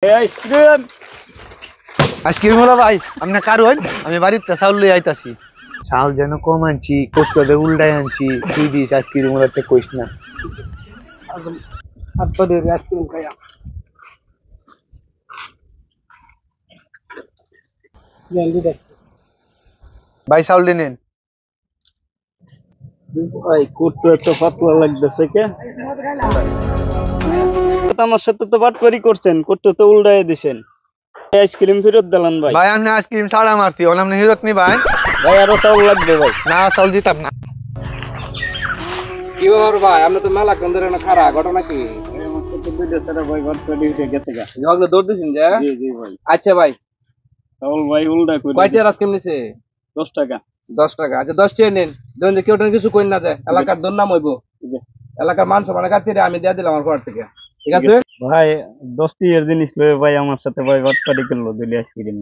ice cream ice cream হলো ভাই আপনি কারণ আমি বাড়িতে চাউল লই আইতাছি চাউল যেন কম আনছি কোটে উল্টাই আনছি তুই দিস আইসক্রিম হলো কইস না হাত পা দিয়ে আইসক্রিম খাইয়া জলদি দেখ ভাই চাউল নেন ভাই কুট্টু এত পাতলা লাগতেছে কে আমার সাথে তো বাটপারি করছেন কুট্টু তো উল্টাই দিছেন আইসক্রিম ফেরত দিলেন ভাই ভাই আপনি আইসক্রিম ছাড়া মারছি ওন আপনি হিরত নি ভাই ভাই আরো চাউল লাগবে ভাই না চাউল দিতাম না কি ব্যাপার ভাই আমরা তো মেলা কেন্দ্রে না খারা ঘটনা কি আমার সাথে দুই দেশের ভাই বাটপারি হয়ে গেছে গা ঝগড়া দৌড় দিছেন যা জি জি ভাই আচ্ছা ভাই চাউল ভাই উল্টা কই কয়টা আইসক্রিম নিছে 10 টাকা 10 টাকা আচ্ছা 10 টাকা নেন দেন কেউ কিছু কই না যায় এলাকার দুর্নাম হইবো এলাকার মান সম্মান কাটিয়ে আমি দিয়ে দিলাম আমার ঘর থেকে ঠিক আছে ভাই 10 টি এর জিনিস লয়ে ভাই আমার সাথে ভাই বাটপারি করলো দিলি আইসক্রিম